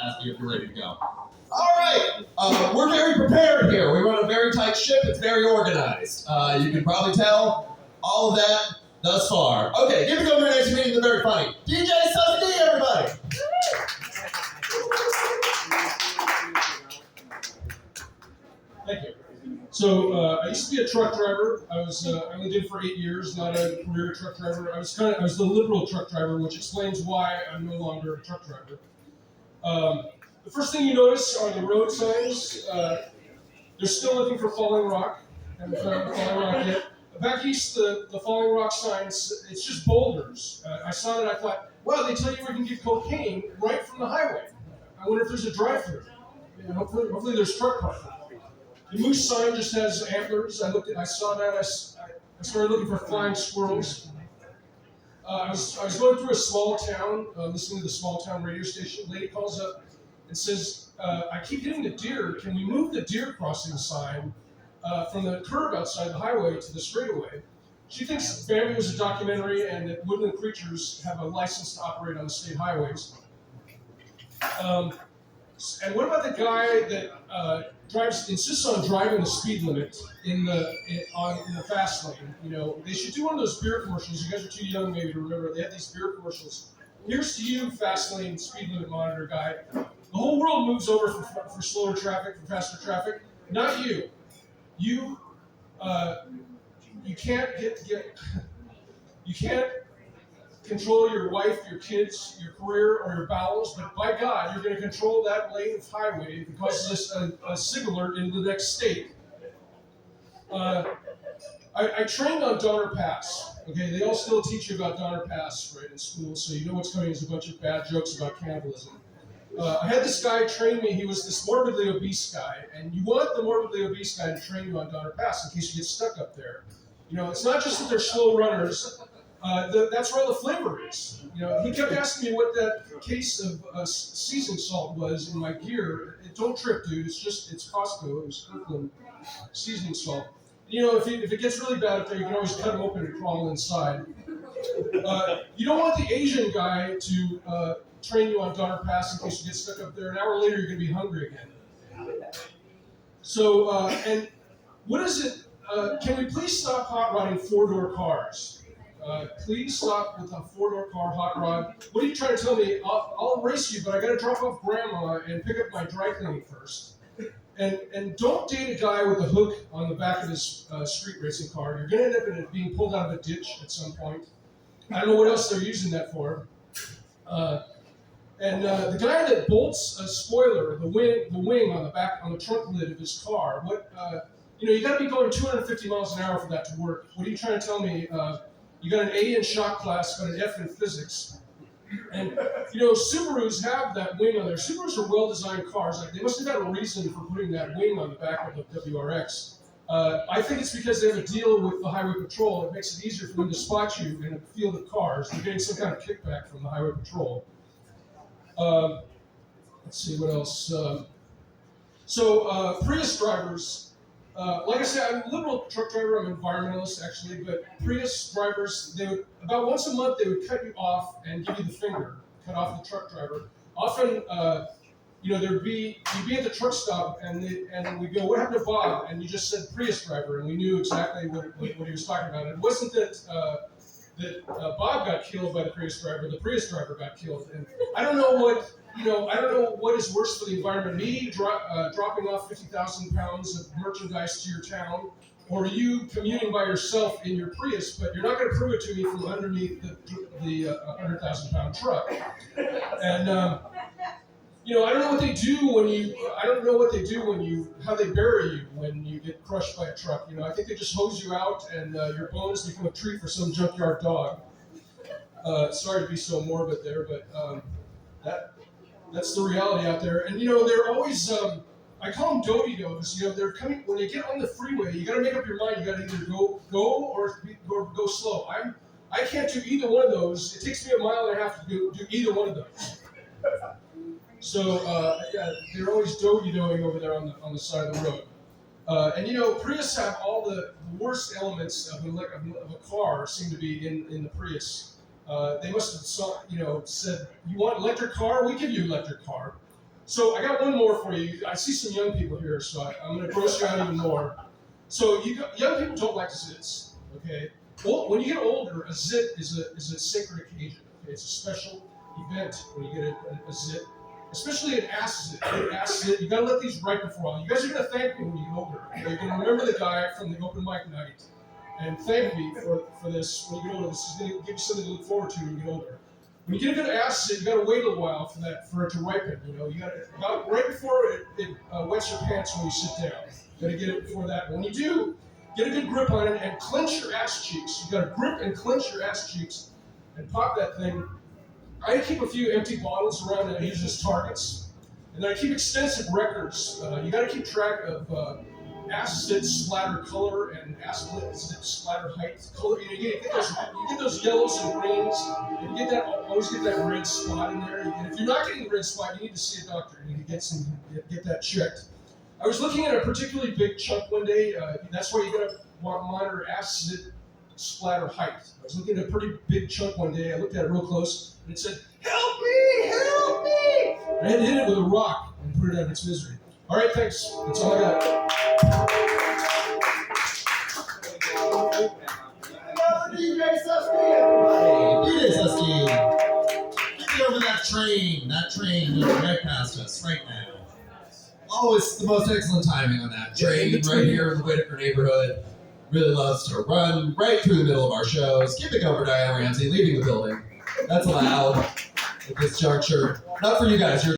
ask you if you're ready to go. All right, we're very prepared here. We run a very tight ship. It's very organized. You can probably tell all of that thus far. Okay, give me over next meeting. They're very funny. DJ Sussy D, everybody. Thank you. So I used to be a truck driver. I only did it for 8 years, not a career truck driver. I was the liberal truck driver, which explains why I'm no longer a truck driver. The first thing you notice are the road signs. They're still looking for Falling Rock. Haven't found Falling Rock yet. Back east, the Falling Rock signs, it's just boulders. I saw that, I thought, wow, they tell you where you can get cocaine right from the highway. I wonder if there's a drive-through. Hopefully there's truck parking. The moose sign just has antlers. I saw that. I started looking for flying squirrels. I was going through a small town, listening to the small town radio station. A lady calls up and says, I keep hitting the deer. Can we move the deer crossing sign from the curb outside the highway to the straightaway? She thinks Bambi was a documentary and that woodland creatures have a license to operate on the state highways. And what about the guy that insists on driving the speed limit in the fast lane? You know, they should do one of those beer commercials. You guys are too young maybe to remember. They had these beer commercials. Here's to you, fast lane speed limit monitor guy. The whole world moves over for slower traffic, for faster traffic. Not you. You can't you can't control your wife, your kids, your career, or your bowels, but by God, you're going to control that lane of highway if it causes us a sig alert in the next state. I trained on Donner Pass. Okay, they all still teach you about Donner Pass right in school, so you know what's coming is a bunch of bad jokes about cannibalism. I had this guy train me. He was this morbidly obese guy, and you want the morbidly obese guy to train you on Donner Pass in case you get stuck up there. You know, it's not just that they're slow runners. That's where all the flavor is. You know, he kept asking me what that case of seasoning salt was in my gear. Don't trip, dude. It's Costco. It was Kirkland seasoning salt. You know, if it gets really bad up there, you can always cut them open and crawl inside. You don't want the Asian guy to train you on Donner Pass in case you get stuck up there. An hour later, you're going to be hungry again. So, and what is it? Can we please stop hot rodding four-door cars? Please stop with a four-door car hot rod. What are you trying to tell me? I'll race you, but I got to drop off Grandma and pick up my dry cleaning first. And don't date a guy with a hook on the back of his street racing car. You're going to end up being pulled out of a ditch at some point. I don't know what else they're using that for. The guy that bolts a spoiler, the wing on the back, on the trunk lid of his car. You got to be going 250 miles an hour for that to work. What are you trying to tell me? You got an A in shop class, but an F in physics. And, Subarus have that wing on there. Subarus are well-designed cars. Like, they must have got a reason for putting that wing on the back of the WRX. I think it's because they have a deal with the Highway Patrol. It makes it easier for them to spot you in a field of cars. They're getting some kind of kickback from the Highway Patrol. Let's see, what else? Prius drivers. Like I said, I'm a liberal truck driver. I'm an environmentalist, actually. But Prius drivers, about once a month, they would cut you off and give you the finger, cut off the truck driver. Often, you'd be at the truck stop, and we'd go, "What happened to Bob?" And you just said Prius driver, and we knew exactly what he was talking about. It wasn't that Bob got killed by the Prius driver. The Prius driver got killed, and I don't know what is worse for the environment, me dropping off 50,000 pounds of merchandise to your town, or you commuting by yourself in your Prius, but you're not going to prove it to me from underneath the 100,000-pound truck. And, I don't know what they do how they bury you when you get crushed by a truck. I think they just hose you out and your bones become a treat for some junkyard dog. Sorry to be so morbid there, but that's the reality out there. And they're always, I call them doty-dos. They're coming, when they get on the freeway, you gotta make up your mind. You gotta either go or go slow. I can't do either one of those. It takes me a mile and a half to do either one of those. So, they're always doty-doing over there on the side of the road. Prius have all the worst elements of a car seem to be in the Prius. They must have said, you want electric car? We give you electric car. So I got one more for you. I see some young people here, so I'm going to gross you out even more. So young people don't like zits, okay? Well, when you get older, a zit is a sacred occasion. Okay? It's a special event when you get a zit, especially an ass zit. An ass zit, you got to let these ripen for a while. You guys are going to thank me when you get older. Okay? You're going to remember the guy from the open mic night and thank me for this when you get older. This is going to give you something to look forward to when you get older. When you get a good ass zit, you got to wait a little while for it to ripen. You know, you got to right before it wets your pants when you sit down. You got to get it before that. When you do, get a good grip on it and clench your ass cheeks. You got to grip and clench your ass cheeks and pop that thing. I keep a few empty bottles around that I use as targets, and then I keep extensive records. You got to keep track of ass zit splatter color and ass zit splatter height. Color. You get those yellows and greens, and you always get that red spot in there. And if you're not getting the red spot, you need to see a doctor. You need to get that checked. I was looking at a particularly big chunk one day. That's why you got to monitor ass zit splatter height. I was looking at a pretty big chunk one day. I looked at it real close, and it said, "Help me! Help me!" And I had to hit it with a rock and put it out of its misery. All right, thanks. That's all I got. DJ Susky, everybody. DJ Susky. Get me over that train. That train is right past us right now. Oh, it's the most excellent timing on that train right here in the Whitaker neighborhood. Really loves to run right through the middle of our shows. Keep it going for Diane Ramsey leaving the building. That's allowed at this juncture. Not for you guys. You're